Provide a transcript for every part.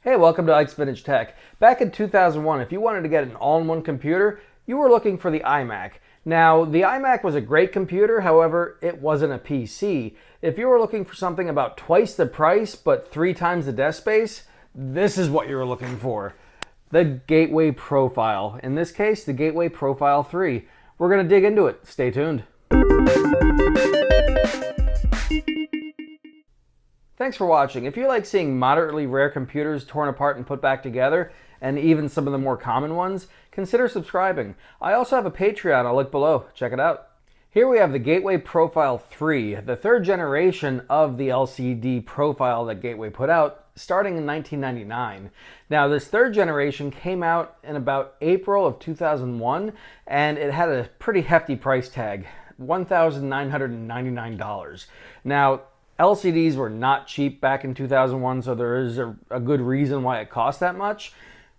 Hey, welcome to Ike's Vintage Tech. Back in 2001, if you wanted to get an all-in-one computer, you were looking for the iMac. Now, the iMac was a great computer, however, it wasn't a PC. If you were looking for something about twice the price, but 3 times the desk space, this is what you were looking for. The Gateway Profile. In this case, the Gateway Profile 3. We're going to dig into it. Stay tuned. Thanks for watching. If you like seeing moderately rare computers torn apart and put back together, and even some of the more common ones, consider subscribing. I also have a Patreon, I'll link below. Check it out. Here we have the Gateway Profile 3, the third generation of the LCD profile that Gateway put out, starting in 1999. Now, this third generation came out in about April of 2001, and it had a pretty hefty price tag, $1,999. Now, LCDs were not cheap back in 2001, so there is a good reason why it cost that much,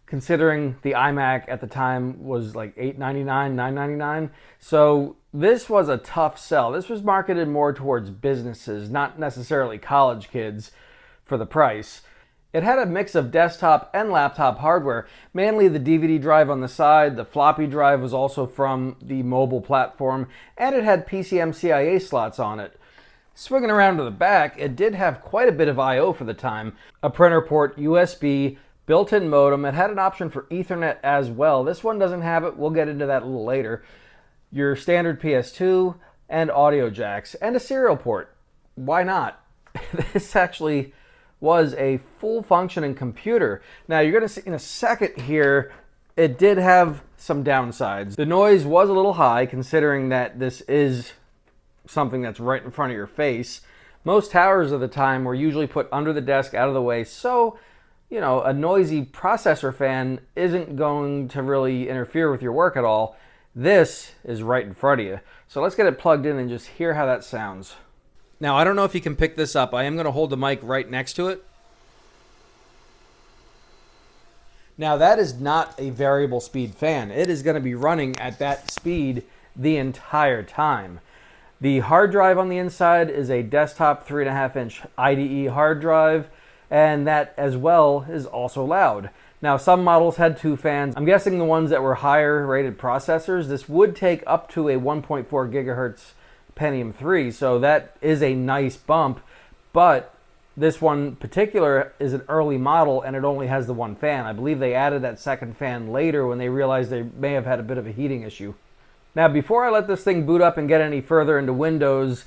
considering the iMac at the time was like $899, $999. So this was a tough sell. This was marketed more towards businesses, not necessarily college kids for the price. It had a mix of desktop and laptop hardware, mainly the DVD drive on the side. The floppy drive was also from the mobile platform, and it had PCMCIA slots on it. Swinging around to the back, it did have quite a bit of I/O for the time. A printer port, USB, built-in modem. It had an option for Ethernet as well. This one doesn't have it. We'll get into that a little later. Your standard PS2 and audio jacks and a serial port. Why not? This actually was a full functioning computer. Now you're going to see in a second here, it did have some downsides. The noise was a little high considering that this is something that's right in front of your face. Most towers of the time were usually put under the desk out of the way, so you know, a noisy processor fan isn't going to really interfere with your work at all. This is right in front of you. So let's get it plugged in and just hear how that sounds. Now, I don't know if you can pick this up. I am going to hold the mic right next to it. Now, that is not a variable speed fan. It is going to be running at that speed the entire time. The hard drive on the inside is a desktop 3.5-inch IDE hard drive, and that as well is also loud. Now, some models had 2 fans. I'm guessing the ones that were higher rated processors, this would take up to a 1.4 gigahertz Pentium III, so that is a nice bump, but this one particular is an early model and it only has the 1 fan. I believe they added that second fan later when they realized they may have had a bit of a heating issue. Now, before I let this thing boot up and get any further into Windows,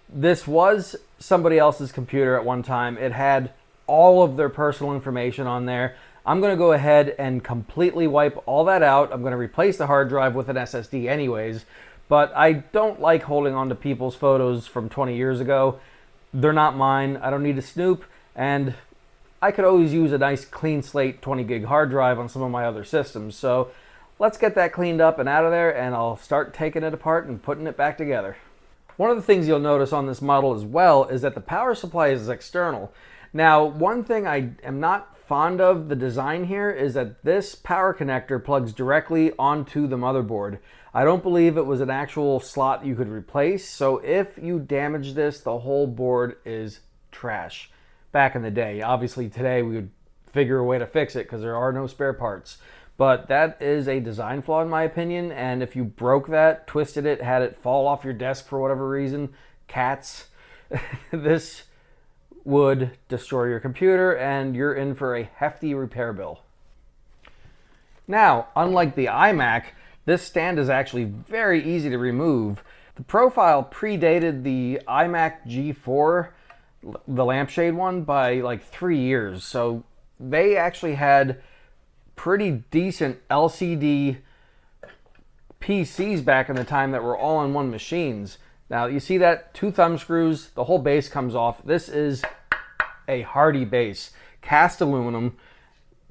this was somebody else's computer at one time. It had all of their personal information on there. I'm going to go ahead and completely wipe all that out. I'm going to replace the hard drive with an SSD anyways, but I don't like holding on to people's photos from 20 years ago. They're not mine. I don't need to snoop, and I could always use a nice clean slate 20 gig hard drive on some of my other systems. So let's get that cleaned up and out of there, and I'll start taking it apart and putting it back together. One of the things you'll notice on this model as well is that the power supply is external. Now, one thing I am not fond of the design here is that this power connector plugs directly onto the motherboard. I don't believe it was an actual slot you could replace, so if you damage this, the whole board is trash. Back in the day, obviously today we would figure a way to fix it because there are no spare parts. But that is a design flaw in my opinion, and if you broke that, twisted it, had it fall off your desk for whatever reason, cats, this would destroy your computer and you're in for a hefty repair bill. Now, unlike the iMac, this stand is actually very easy to remove. The profile predated the iMac G4, the lampshade one, by like 3 years. So they actually had pretty decent LCD PCs back in the time that were all-in-one machines. Now, you see that 2 thumb screws, the whole base comes off. This is a hardy base. Cast aluminum,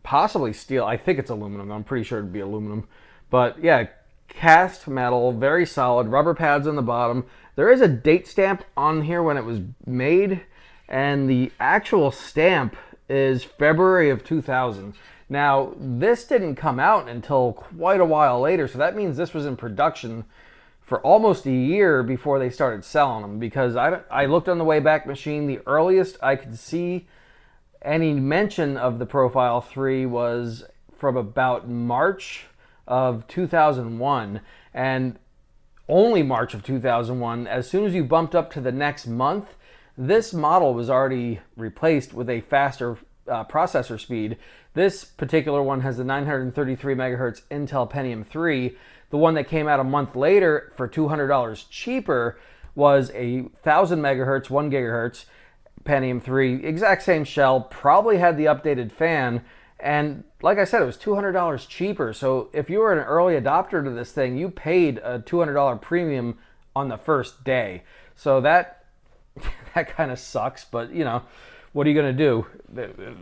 possibly steel. I think it's aluminum. I'm pretty sure it'd be aluminum. But yeah, cast metal, very solid. Rubber pads on the bottom. There is a date stamp on here when it was made, and the actual stamp is February of 2000. Now, this didn't come out until quite a while later, so that means this was in production for almost a year before they started selling them, because I looked on the Wayback Machine. The earliest I could see Any mention of the Profile 3 was from about March of 2001, and only March of 2001. As soon as you bumped up to the next month, this model was already replaced with a faster processor speed. This particular one has the 933 megahertz Intel Pentium III. The one that came out a month later for $200 cheaper was a 1000 megahertz, 1 gigahertz Pentium III, exact same shell, probably had the updated fan, and like I said, it was $200 cheaper. So if you were an early adopter to this thing, you paid a $200 premium on the first day. So that kind of sucks, but you know, what are you going to do?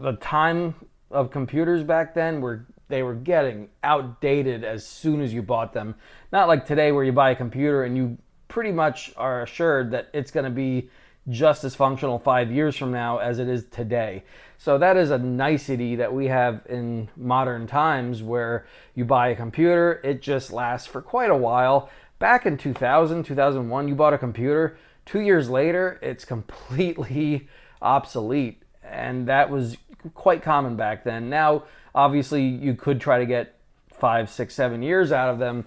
The time of computers back then they were getting outdated as soon as you bought them. Not like today where you buy a computer and you pretty much are assured that it's going to be just as functional 5 years from now as it is today. So that is a nicety that we have in modern times, where you buy a computer, it just lasts for quite a while. Back in 2000, 2001, you bought a computer, 2 years later, it's completely obsolete. And that was quite common back then. Now, obviously, you could try to get 5, 6, 7 years out of them,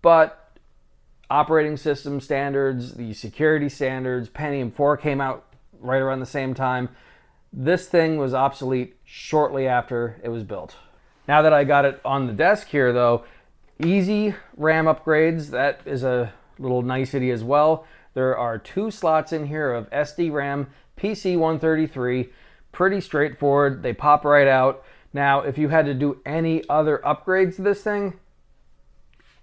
but operating system standards, the security standards, Pentium IV came out right around the same time. This thing was obsolete shortly after it was built. Now that I got it on the desk here though, easy RAM upgrades, that is a little nicety as well. There are 2 slots in here of SD-RAM, PC 133, pretty straightforward, they pop right out. Now if you had to do any other upgrades to this thing,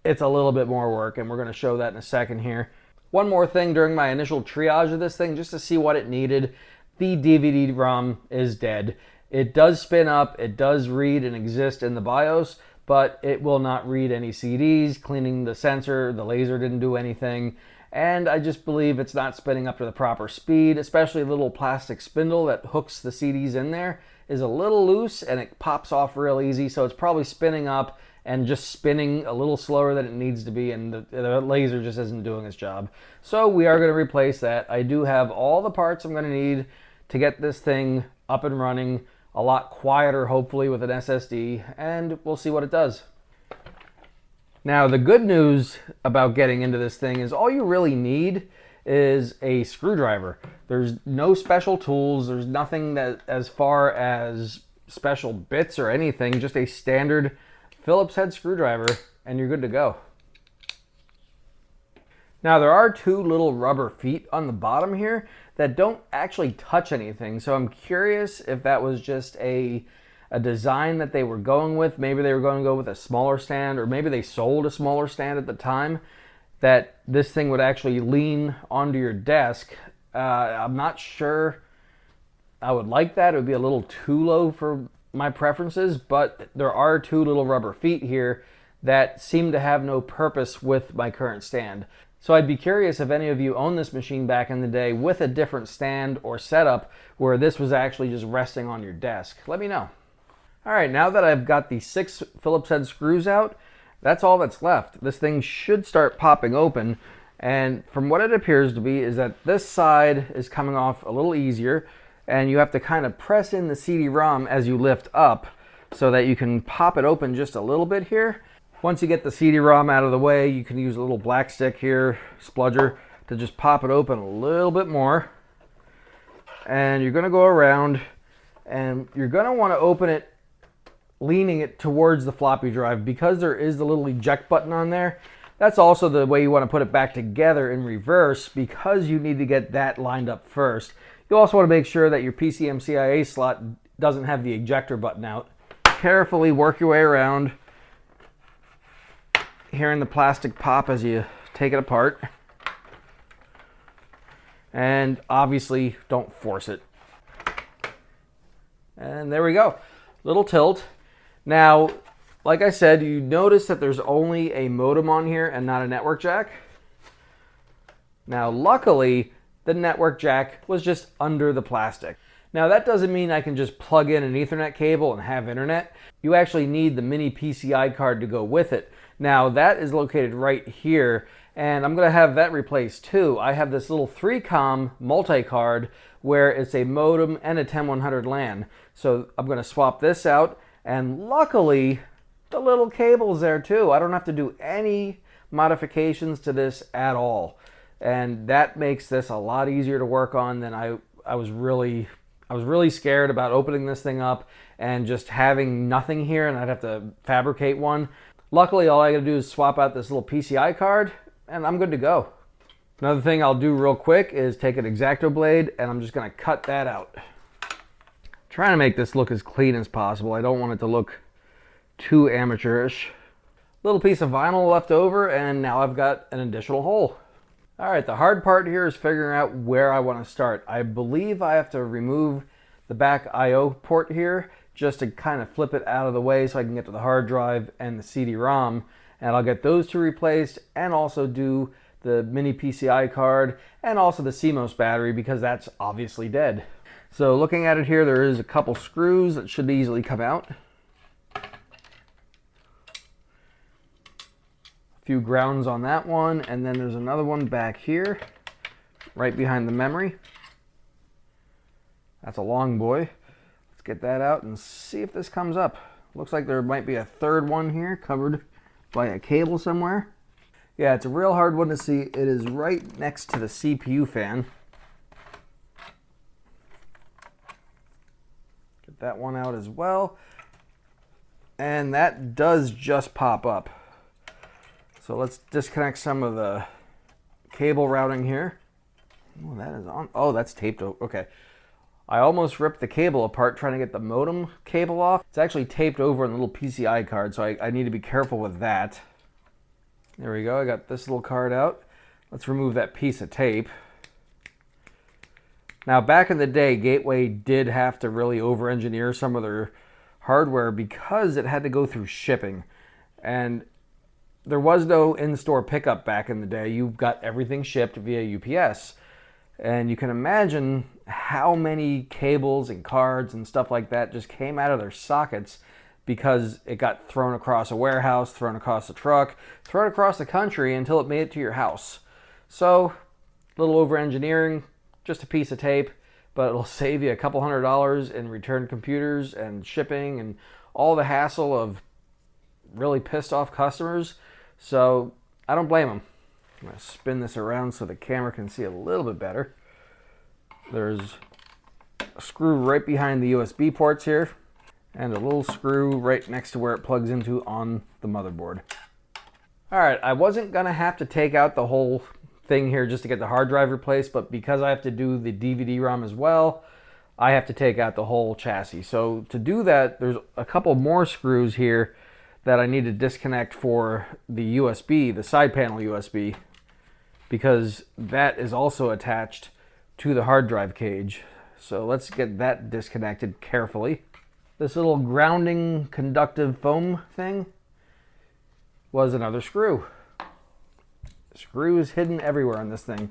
it's a little bit more work, and we're going to show that in a second here. One more thing during my initial triage of this thing, just to see what it needed, the DVD-ROM is dead. It does spin up, it does read and exist in the BIOS, but it will not read any CDs. Cleaning the sensor, the laser didn't do anything, and I just believe it's not spinning up to the proper speed, especially the little plastic spindle that hooks the CDs in there is a little loose and it pops off real easy, so it's probably spinning up and just spinning a little slower than it needs to be, and the laser just isn't doing its job. So we are going to replace that. I do have all the parts I'm going to need to get this thing up and running, a lot quieter hopefully with an SSD, and we'll see what it does. Now the good news about getting into this thing is all you really need is a screwdriver. There's no special tools, there's nothing that as far as special bits or anything, just a standard Phillips head screwdriver and you're good to go. Now there are 2 little rubber feet on the bottom here that don't actually touch anything, so I'm curious if that was just a design that they were going with. Maybe they were going to go with a smaller stand, or maybe they sold a smaller stand at the time that this thing would actually lean onto your desk. I'm not sure I would like that. It would be a little too low for my preferences, but there are 2 little rubber feet here that seem to have no purpose with my current stand. So I'd be curious if any of you owned this machine back in the day with a different stand or setup where this was actually just resting on your desk. Let me know. All right, now that I've got the 6 Phillips head screws out, that's all that's left. This thing should start popping open, and from what it appears to be is that this side is coming off a little easier, and you have to kind of press in the CD-ROM as you lift up so that you can pop it open just a little bit here. Once you get the CD-ROM out of the way, you can use a little black stick here, spludger, to just pop it open a little bit more. And you're going to go around, and you're going to want to open it leaning it towards the floppy drive, because there is the little eject button on there. That's also the way you want to put it back together in reverse, because you need to get that lined up first. You also want to make sure that your PCMCIA slot doesn't have the ejector button out. Carefully work your way around, hearing the plastic pop as you take it apart. And obviously don't force it. And there we go. Little tilt. Now, like I said, you notice that there's only a modem on here and not a network jack. Now, luckily, the network jack was just under the plastic. Now, that doesn't mean I can just plug in an Ethernet cable and have internet. You actually need the mini PCI card to go with it. Now, that is located right here, and I'm going to have that replaced too. I have this little 3-COM multi-card where it's a modem and a 10100 LAN. So I'm going to swap this out, and luckily the little cable's there too. I don't have to do any modifications to this at all, and that makes this a lot easier to work on than I was really scared about opening this thing up and just having nothing here and I'd have to fabricate one. Luckily, all I gotta do is swap out this little PCI card and I'm good to go. Another thing I'll do real quick is take an X-Acto blade and I'm just gonna cut that out. Trying to make this look as clean as possible. I don't want it to look too amateurish. Little piece of vinyl left over and now I've got an additional hole. All right, the hard part here is figuring out where I want to start. I believe I have to remove the back IO port here just to kind of flip it out of the way so I can get to the hard drive and the CD-ROM, and I'll get those two replaced and also do the mini PCI card and also the CMOS battery because that's obviously dead. So looking at it here, there is a couple screws that should easily come out. Few grounds on that one, and then there's another one back here right behind the memory. That's a long boy. Let's get that out and see if this comes up. Looks like there might be a third one here covered by a cable somewhere. Yeah, it's a real hard one to see. It is right next to the CPU fan. Get that one out as well, and that does just pop up. So let's disconnect some of the cable routing here. Oh, that is on. Oh, that's taped. Okay. I almost ripped the cable apart trying to get the modem cable off. It's actually taped over on the little PCI card, so I need to be careful with that. There we go. I got this little card out. Let's remove that piece of tape. Now, back in the day, Gateway did have to really over-engineer some of their hardware because it had to go through shipping. And there was no in-store pickup back in the day. You got everything shipped via UPS. And you can imagine how many cables and cards and stuff like that just came out of their sockets because it got thrown across a warehouse, thrown across a truck, thrown across the country until it made it to your house. So, a little over-engineering, just a piece of tape, but it'll save you a couple $100 in returned computers and shipping and all the hassle of really pissed off customers. So I don't blame them. I'm going to spin this around so the camera can see a little bit better. There's a screw right behind the USB ports here and a little screw right next to where it plugs into on the motherboard. All right, I wasn't going to have to take out the whole thing here just to get the hard drive replaced, but because I have to do the DVD-ROM as well, I have to take out the whole chassis. So to do that, there's a couple more screws here that I need to disconnect for the USB, the side panel USB, because that is also attached to the hard drive cage. So let's get that disconnected carefully. This little grounding conductive foam thing was another screw. Screws hidden everywhere on this thing.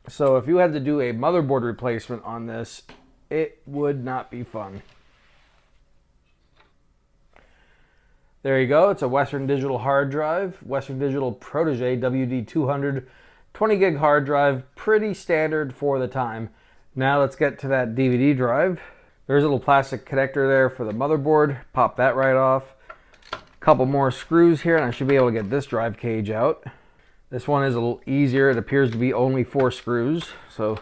So if you had to do a motherboard replacement on this, it would not be fun. There you go. It's a Western Digital hard drive. Western Digital Protege WD200 20 gig hard drive. Pretty standard for the time. Now let's get to that DVD drive. There's a little plastic connector there for the motherboard. Pop that right off. A couple more screws here and I should be able to get this drive cage out. This one is a little easier. It appears to be only 4 screws, so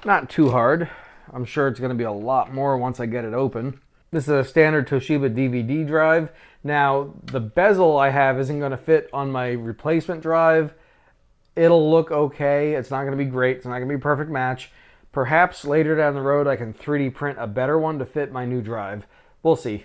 not too hard. I'm sure it's going to be a lot more once I get it open. This is a standard Toshiba DVD drive. Now, the bezel I have isn't going to fit on my replacement drive. It'll look okay. It's not going to be great. It's not going to be a perfect match. Perhaps later down the road I can 3D print a better one to fit my new drive. We'll see.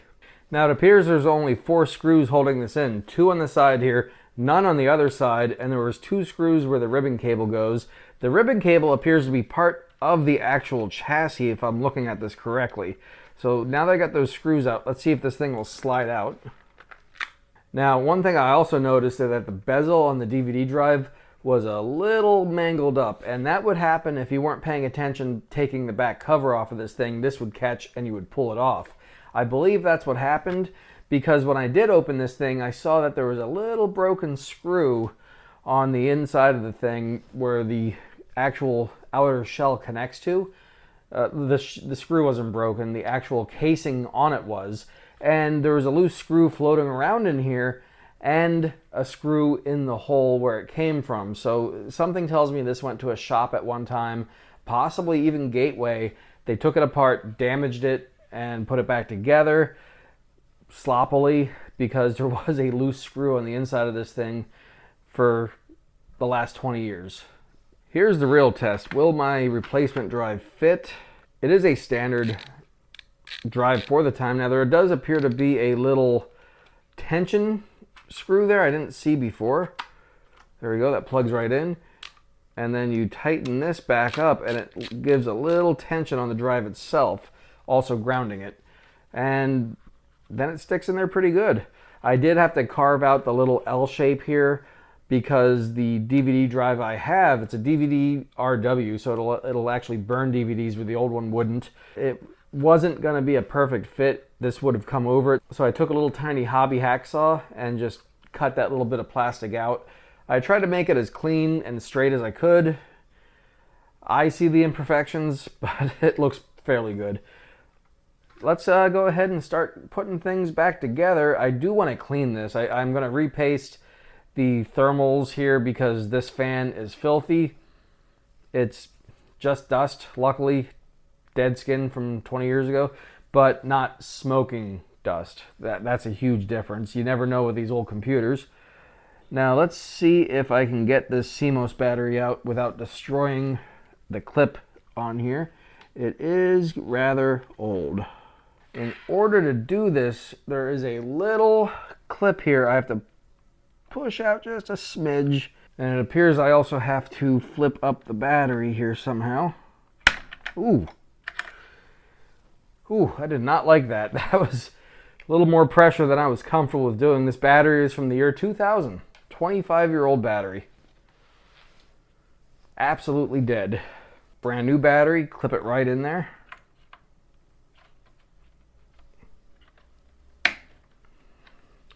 Now, it appears there's only 4 screws holding this in. 2 on the side here, none on the other side, and there was 2 screws where the ribbon cable goes. The ribbon cable appears to be part of the actual chassis if I'm looking at this correctly. So now that I got those screws out, let's see if this thing will slide out. Now, one thing I also noticed is that the bezel on the DVD drive was a little mangled up, and that would happen if you weren't paying attention taking the back cover off of this thing. This would catch and you would pull it off. I believe that's what happened because when I did open this thing, I saw that there was a little broken screw on the inside of the thing where the actual outer shell connects to. The screw wasn't broken, the actual casing on it was, and there was a loose screw floating around in here and a screw in the hole where it came from. So something tells me this went to a shop at one time, possibly even Gateway. They took it apart, damaged it, and put it back together sloppily because there was a loose screw on the inside of this thing for the last 20 years. Here's the real test. Will my replacement drive fit? It is a standard drive for the time. Now there does appear to be a little tension screw there I didn't see before. There we go, that plugs right in. And then you tighten this back up and it gives a little tension on the drive itself, also grounding it. And then it sticks in there pretty good. I did have to carve out the little L shape here because the DVD drive I have, it's a DVD RW, so it'll actually burn DVDs where the old one wouldn't. It wasn't going to be a perfect fit. This would have come over it. So I took a little tiny hobby hacksaw and just cut that little bit of plastic out. I tried to make it as clean and straight as I could. I see the imperfections, but it looks fairly good. Let's go ahead and start putting things back together. I do want to clean this. I'm going to repaste the thermals here because this fan is filthy. It's just dust, luckily, dead skin from 20 years ago, but not smoking dust. That's a huge difference. You never know with these old computers. Now let's see if I can get this CMOS battery out without destroying the clip on here. It is rather old. In order to do this, there is a little clip here I have to push out just a smidge. And it appears I also have to flip up the battery here somehow. Ooh. Ooh, I did not like that. That was a little more pressure than I was comfortable with doing. This battery is from the year 2000. 25-year-old battery. Absolutely dead. Brand new battery, clip it right in there.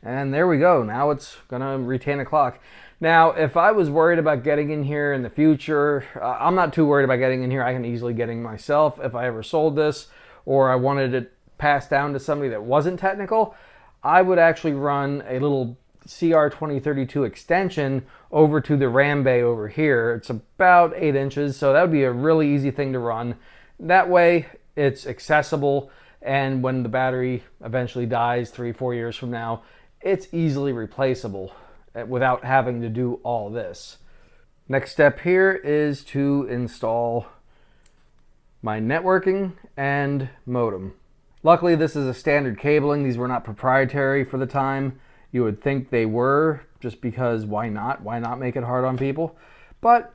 And there we go. Now it's gonna retain a clock. Now, if I was worried about getting in here in the future, I'm not too worried about getting in here. I can easily get in myself if I ever sold this, or I wanted it passed down to somebody that wasn't technical. I would actually run a little CR2032 extension over to the RAM bay over here. It's about 8 inches, so that would be a really easy thing to run. That way it's accessible, and when the battery eventually dies 3-4 years from now, it's easily replaceable without having to do all this. Next step here is to install my networking and modem. Luckily this is a standard cabling. These were not proprietary for the time. You would think they were, just because why not? Why not make it hard on people? But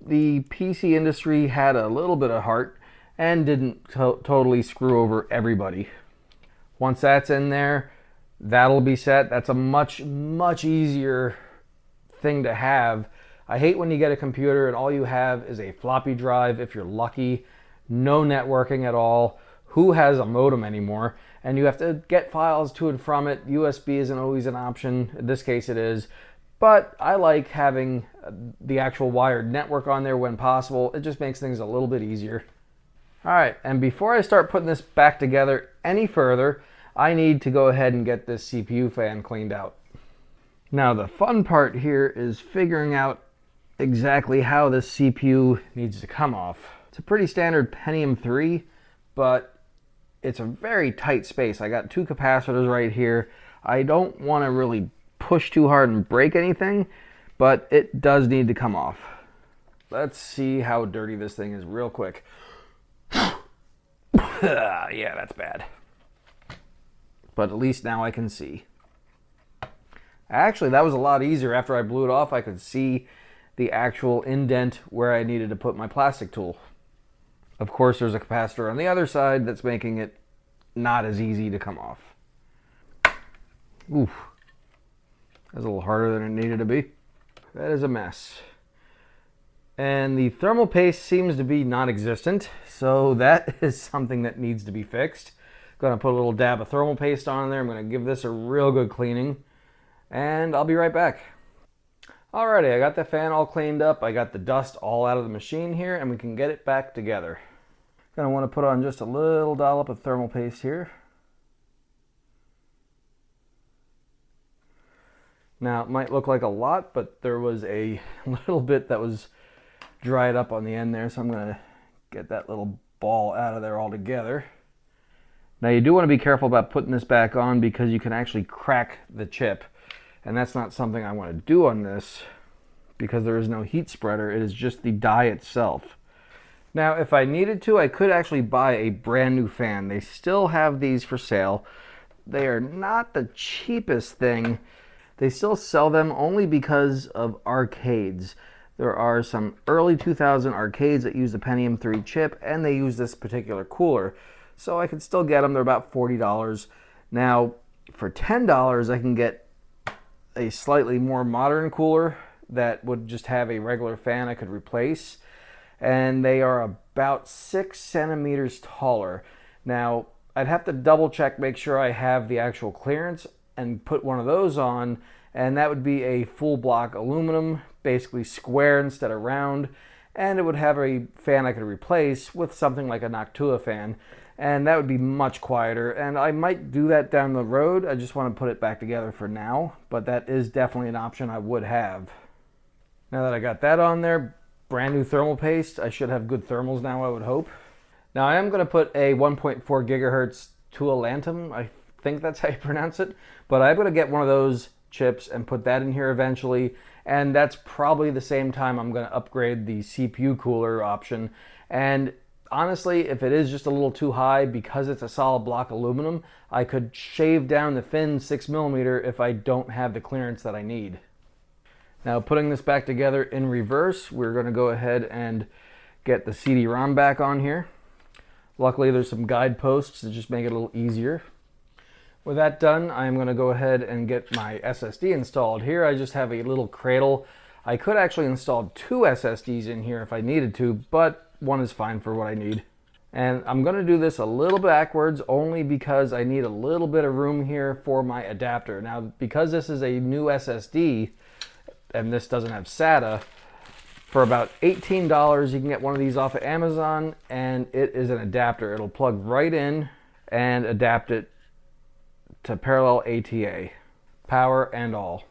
the PC industry had a little bit of heart and didn't totally screw over everybody. Once that's in there, that'll be set. That's a much easier thing to have. I hate when you get a computer and all you have is a floppy drive, if you're lucky, no networking at all. Who has a modem anymore? And you have to get files to and from it. USB isn't always an option. In this case it is. But I like having the actual wired network on there when possible. It just makes things a little bit easier. Alright, and before I start putting this back together any further, I need to go ahead and get this CPU fan cleaned out. Now the fun part here is figuring out exactly how this CPU needs to come off. It's a pretty standard Pentium III, but it's a very tight space. I got 2 capacitors right here. I don't want to really push too hard and break anything, but it does need to come off. Let's see how dirty this thing is real quick. Yeah, that's bad. But at least now I can see. Actually, that was a lot easier. After I blew it off, I could see the actual indent where I needed to put my plastic tool. Of course, there's a capacitor on the other side that's making it not as easy to come off. Oof. That's a little harder than it needed to be. That is a mess. And the thermal paste seems to be non-existent, so that is something that needs to be fixed. Going to put a little dab of thermal paste on there. I'm going to give this a real good cleaning, and I'll be right back. Alrighty, I got the fan all cleaned up. I got the dust all out of the machine here, and we can get it back together. Gonna want to put on just a little dollop of thermal paste here. Now, it might look like a lot, but there was a little bit that was dried up on the end there, so I'm gonna get that little ball out of there altogether. Now, you do want to be careful about putting this back on because you can actually crack the chip, and that's not something I want to do on this because there is no heat spreader. It is just the die itself. Now, if I needed to, I could actually buy a brand new fan. They still have these for sale. They are not the cheapest thing. They still sell them only because of arcades. There are some early 2000 arcades that use the Pentium III chip, and they use this particular cooler. So I could still get them. They're about $40. Now, for $10, I can get a slightly more modern cooler that would just have a regular fan I could replace. And they are about 6 centimeters taller. Now, I'd have to double check, make sure I have the actual clearance and put one of those on, and that would be a full block aluminum, basically square instead of round, and it would have a fan I could replace with something like a Noctua fan, and that would be much quieter, and I might do that down the road. I just want to put it back together for now, but that is definitely an option I would have. Now that I got that on there, brand new thermal paste. I should have good thermals now, I would hope. Now I am going to put a 1.4 gigahertz Tualantum, I think that's how you pronounce it, but I'm going to get one of those chips and put that in here eventually, and that's probably the same time I'm going to upgrade the CPU cooler option. And honestly, if it is just a little too high because it's a solid block aluminum, I could shave down the fin 6mm if I don't have the clearance that I need. Now, putting this back together in reverse, we're going to go ahead and get the CD-ROM back on here. Luckily, there's some guideposts to just make it a little easier. With that done, I'm going to go ahead and get my SSD installed. Here I just have a little cradle. I could actually install 2 SSDs in here if I needed to, but one is fine for what I need. And I'm going to do this a little backwards only because I need a little bit of room here for my adapter. Now, because this is a new SSD, and this doesn't have SATA, for about $18 you can get one of these off of Amazon, and it is an adapter. It'll plug right in and adapt it to parallel ATA, power and all.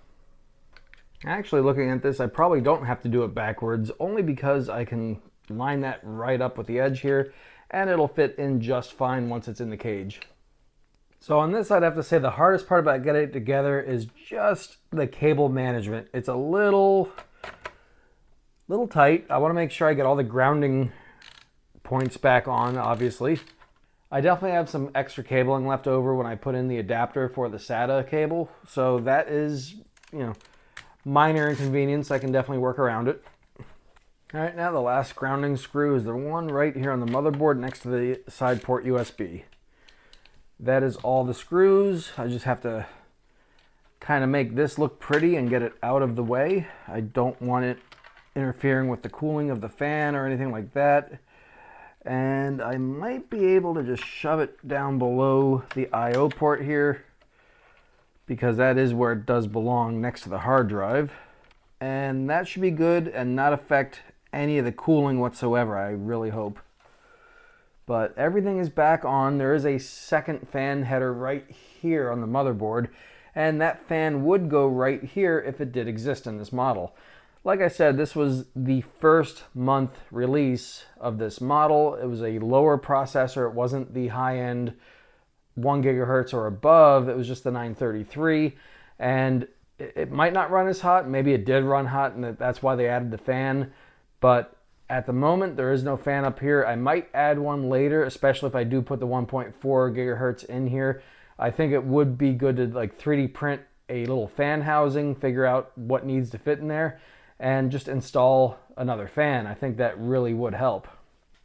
Actually, looking at this, I probably don't have to do it backwards, only because I can line that right up with the edge here, and it'll fit in just fine once it's in the cage. So on this, I'd have to say the hardest part about getting it together is just the cable management. It's a little tight. I want to make sure I get all the grounding points back on, obviously. I definitely have some extra cabling left over when I put in the adapter for the SATA cable. So that is, minor inconvenience. I can definitely work around it. All right, now the last grounding screw is the one right here on the motherboard next to the side port USB. That is all the screws. I just have to kind of make this look pretty and get it out of the way. I don't want it interfering with the cooling of the fan or anything like that. And I might be able to just shove it down below the IO port here, because that is where it does belong, next to the hard drive. And that should be good and not affect any of the cooling whatsoever, I really hope. But everything is back on. There is a second fan header right here on the motherboard, and that fan would go right here if it did exist in this model. Like I said, this was the first month release of this model. It was a lower processor. It wasn't the high-end 1 gigahertz or above. It was just the 933, and it might not run as hot. Maybe it did run hot, and that's why they added the fan. But at the moment, there is no fan up here. I might add one later, especially if I do put the 1.4 gigahertz in here. I think it would be good to 3D print a little fan housing, figure out what needs to fit in there, and just install another fan. I think that really would help.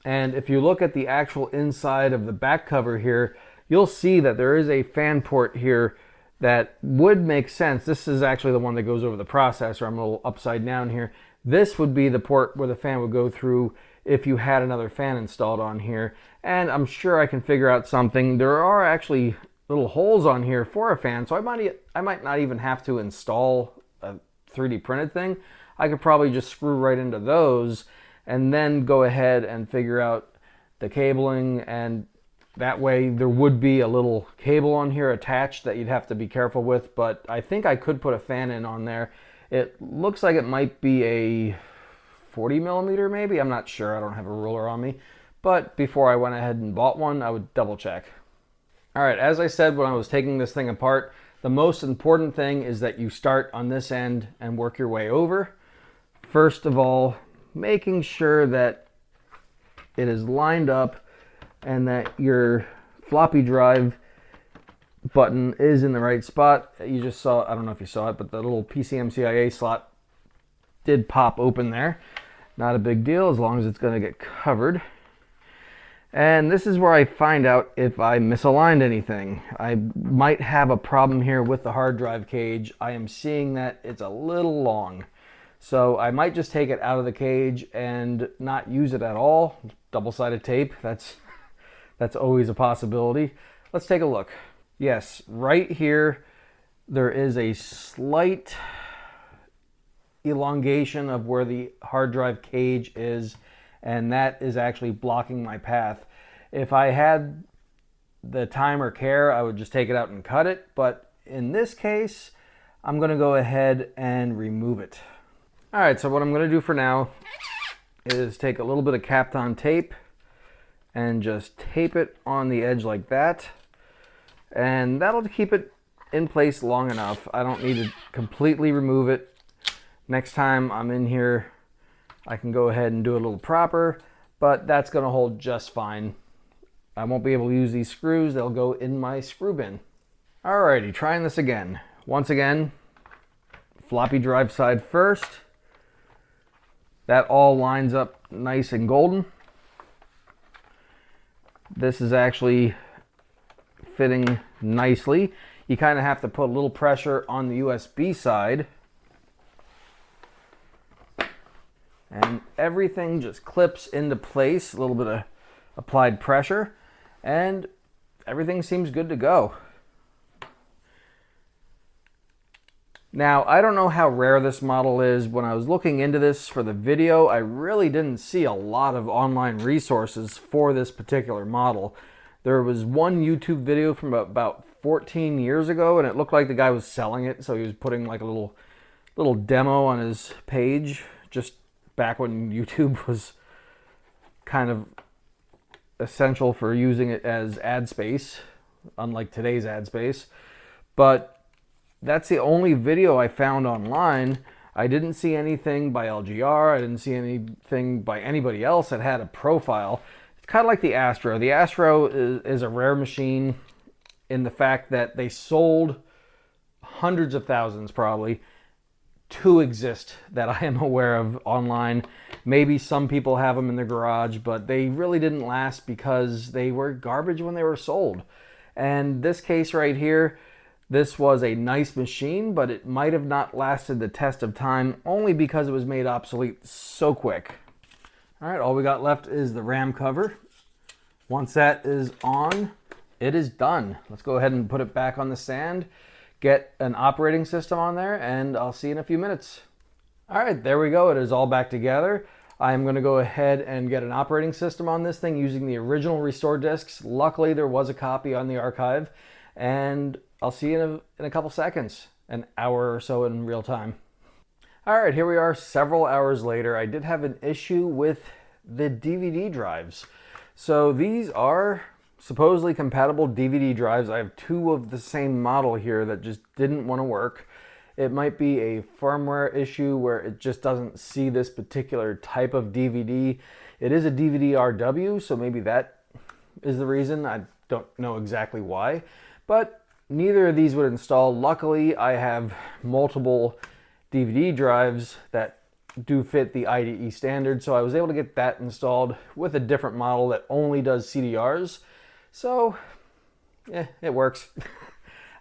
And if you look at the actual inside of the back cover here, you'll see that there is a fan port here that would make sense. This is actually the one that goes over the processor. I'm a little upside down here. This would be the port where the fan would go through if you had another fan installed on here. And I'm sure I can figure out something. There are actually little holes on here for a fan, so I might not even have to install a 3D printed thing, I could probably just screw right into those and then go ahead and figure out the cabling, and that way there would be a little cable on here attached that you'd have to be careful with, but I think I could put a fan in on there. It looks like it might be a 40 millimeter maybe, I'm not sure, I don't have a ruler on me, but before I went ahead and bought one, I would double check. All right, as I said when I was taking this thing apart, the most important thing is that you start on this end and work your way over. First of all, making sure that it is lined up and that your floppy drive button is in the right spot. You just saw, I don't know if you saw it, but the little PCMCIA slot did pop open there. Not a big deal as long as it's going to get covered. And this is where I find out if I misaligned anything. I might have a problem here with the hard drive cage. I am seeing that it's a little long. So I might just take it out of the cage and not use it at all. Double-sided tape, that's always a possibility. Let's take a look. Yes, right here there is a slight elongation of where the hard drive cage is, and that is actually blocking my path. If I had the time or care, I would just take it out and cut it, but in this case, I'm gonna go ahead and remove it. All right, so what I'm gonna do for now is take a little bit of Kapton tape and just tape it on the edge like that, and that'll keep it in place long enough. I don't need to completely remove it. Next time I'm in here, I can go ahead and do it a little proper, but that's going to hold just fine. I won't be able to use these screws. They'll go in my screw bin. Alrighty, trying this again. Once again, floppy drive side first. That all lines up nice and golden. This is actually fitting nicely. You kind of have to put a little pressure on the USB side. And everything just clips into place, a little bit of applied pressure, and everything seems good to go. Now, I don't know how rare this model is. When I was looking into this for the video, I really didn't see a lot of online resources for this particular model. There was one YouTube video from about 14 years ago, and it looked like the guy was selling it, so he was putting like a little demo on his page, just back when YouTube was kind of essential for using it as ad space, unlike today's ad space. But that's the only video I found online. I didn't see anything by LGR. I didn't see anything by anybody else that had a profile. It's kind of like the Astro. The Astro is a rare machine in the fact that they sold hundreds of thousands probably to exist that I am aware of online. Maybe some people have them in their garage, but they really didn't last because they were garbage when they were sold. And this case right here, this was a nice machine, but it might have not lasted the test of time only because it was made obsolete so quick. All right, all we got left is the RAM cover. Once that is on, it is done. Let's go ahead and put it back on the stand, get an operating system on there, and I'll see you in a few minutes. All right, there we go. It is all back together. I'm going to go ahead and get an operating system on this thing using the original restore discs. Luckily, there was a copy on the archive, and I'll see you in a couple seconds, an hour or so in real time. All right, here we are several hours later. I did have an issue with the DVD drives. So these are supposedly compatible DVD drives. I have two of the same model here that just didn't want to work. It might be a firmware issue where it just doesn't see this particular type of DVD. It is a DVD-RW, so maybe that is the reason. I don't know exactly why, but neither of these would install. Luckily, I have multiple DVD drives that do fit the IDE standard, so I was able to get that installed with a different model that only does CDRs. So, yeah, it works.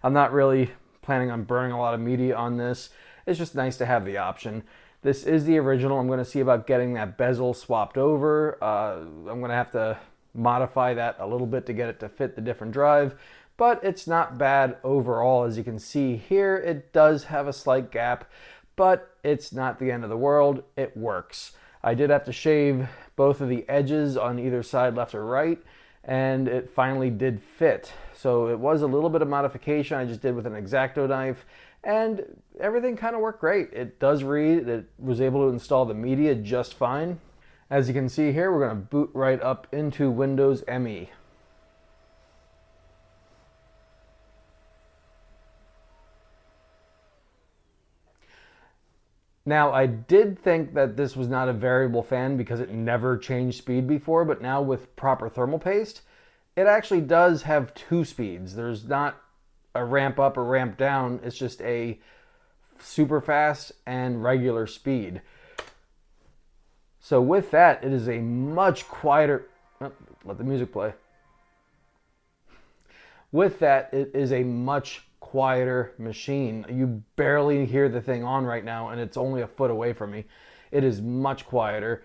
I'm not really planning on burning a lot of media on this. It's just nice to have the option. This is the original. I'm going to see about getting that bezel swapped over. I'm going to have to modify that a little bit to get it to fit the different drive, but it's not bad overall. As you can see here, it does have a slight gap, but it's not the end of the world. It works. I did have to shave both of the edges on either side, left or right, and it finally did fit. So it was a little bit of modification I just did with an X-Acto knife, and everything kind of worked great. It does read. It was able to install the media just fine. As you can see here, we're going to boot right up into Windows ME. Now, I did think that this was not a variable fan because it never changed speed before, but now with proper thermal paste, it actually does have two speeds. There's not a ramp up or ramp down. It's just a super fast and regular speed. So with that, it is a much quieter... Oh, let the music play. With that, it is a much quieter machine. You barely hear the thing on right now, and it's only a foot away from me. It is much quieter.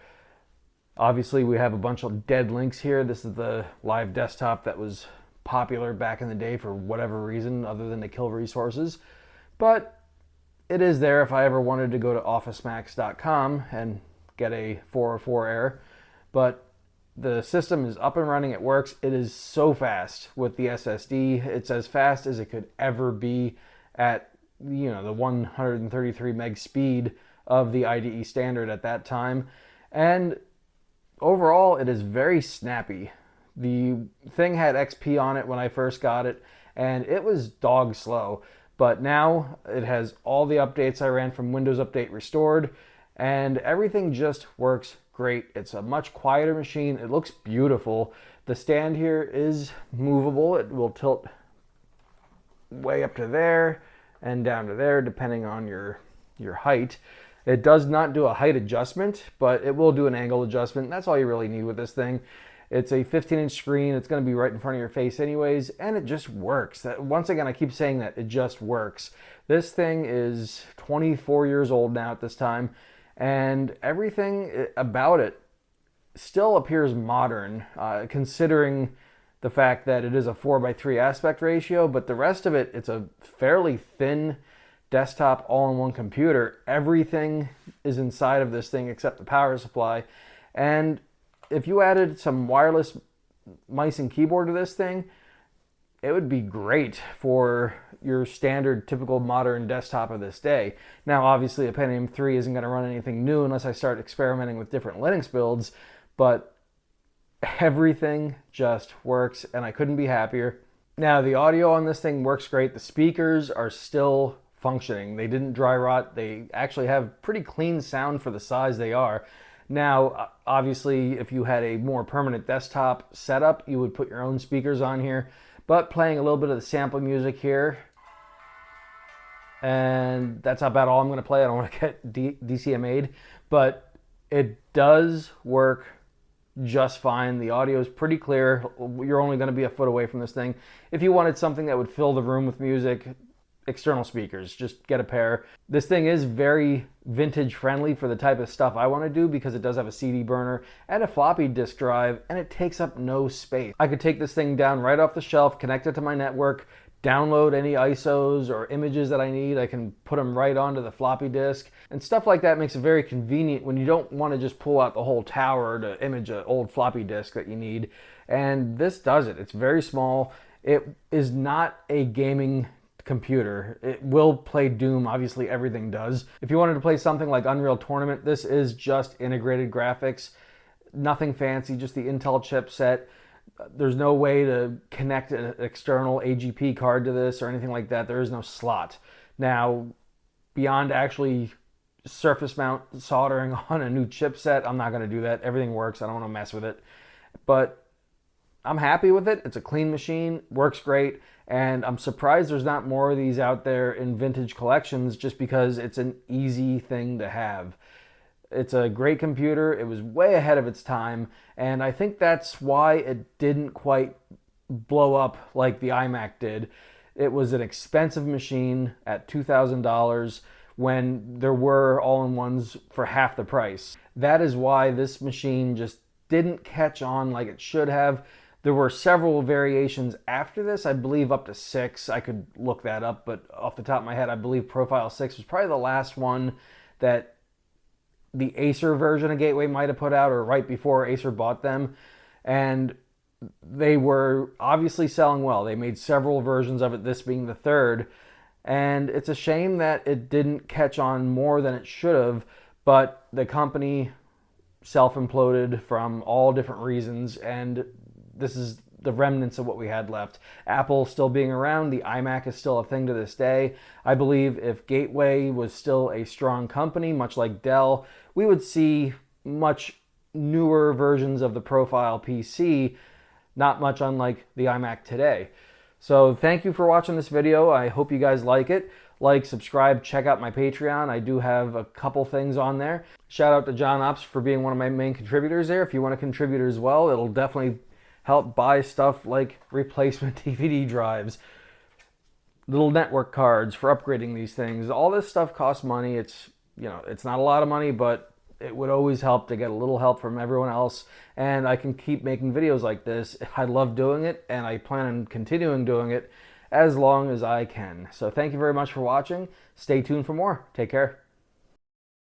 Obviously, we have a bunch of dead links here. This is the live desktop that was popular back in the day for whatever reason other than to kill resources. But it is there if I ever wanted to go to officemax.com and get a 404 error. But the system is up and running. It works. It is so fast with the SSD. It's as fast as it could ever be at, you know, the 133 meg speed of the IDE standard at that time. And overall, it is very snappy. The thing had XP on it when I first got it, and it was dog slow. But now it has all the updates I ran from Windows Update restored, and everything just works great. It's a much quieter machine. It looks beautiful. The stand here is movable. It will tilt way up to there and down to there depending on your height. It does not do a height adjustment, but it will do an angle adjustment. That's all you really need with this thing. It's a 15-inch screen. It's going to be right in front of your face anyways, and it just works. Once again, I keep saying that. It just works. This thing is 24 years old now at this time, and everything about it still appears modern, considering the fact that it is a 4:3 aspect ratio, but the rest of it, it's a fairly thin desktop all-in-one computer. Everything is inside of this thing except the power supply. And if you added some wireless mice and keyboard to this thing, it would be great for your standard typical modern desktop of this day. Now obviously a Pentium III isn't going to run anything new unless I start experimenting with different Linux builds, but everything just works and I couldn't be happier. Now the audio on this thing works great. The speakers are still functioning. They didn't dry rot. They actually have pretty clean sound for the size they are. Now, obviously, if you had a more permanent desktop setup, you would put your own speakers on here. But playing a little bit of the sample music here, and that's about all I'm going to play. I don't want to get DCMA'd, but it does work just fine. The audio is pretty clear. You're only going to be a foot away from this thing. If you wanted something that would fill the room with music, external speakers, just get a pair. This thing is very vintage friendly for the type of stuff I want to do because it does have a CD burner and a floppy disk drive, and it takes up no space. I could take this thing down right off the shelf, connect it to my network, download any ISOs or images that I need. I can put them right onto the floppy disk, and stuff like that makes it very convenient when you don't want to just pull out the whole tower to image an old floppy disk that you need. And this does it. It's very small. It is not a gaming computer. It will play Doom, obviously everything does. If you wanted to play something like Unreal Tournament, this is just integrated graphics, nothing fancy, just the Intel chipset. There's no way to connect an external AGP card to this or anything like that. There is no slot. Now, beyond actually surface mount soldering on a new chipset, I'm not going to do that. Everything works. I don't want to mess with it. But I'm happy with it. It's a clean machine, works great, and I'm surprised there's not more of these out there in vintage collections just because it's an easy thing to have. It's a great computer. It was way ahead of its time, and I think that's why it didn't quite blow up like the iMac did. It was an expensive machine at $2,000 when there were all-in-ones for half the price. That is why this machine just didn't catch on like it should have. There were several variations after this, I believe up to 6. I could look that up, but off the top of my head, I believe Profile 6 was probably the last one that the Acer version of Gateway might have put out, or right before Acer bought them. And they were obviously selling well. They made several versions of it, this being the third. And it's a shame that it didn't catch on more than it should have, but the company self-imploded from all different reasons, and this is the remnants of what we had left. Apple still being around, the iMac is still a thing to this day. I believe if Gateway was still a strong company, much like Dell, we would see much newer versions of the Profile PC, not much unlike the iMac today. So thank you for watching this video. I hope you guys like it. Like, subscribe, check out my Patreon. I do have a couple things on there. Shout out to Jon Obst for being one of my main contributors there. If you want to contribute as well, it'll definitely help buy stuff like replacement DVD drives, little network cards for upgrading these things. All this stuff costs money. It's, you know, it's not a lot of money, but it would always help to get a little help from everyone else, and I can keep making videos like this. I love doing it, and I plan on continuing doing it as long as I can. So thank you very much for watching. Stay tuned for more. Take care.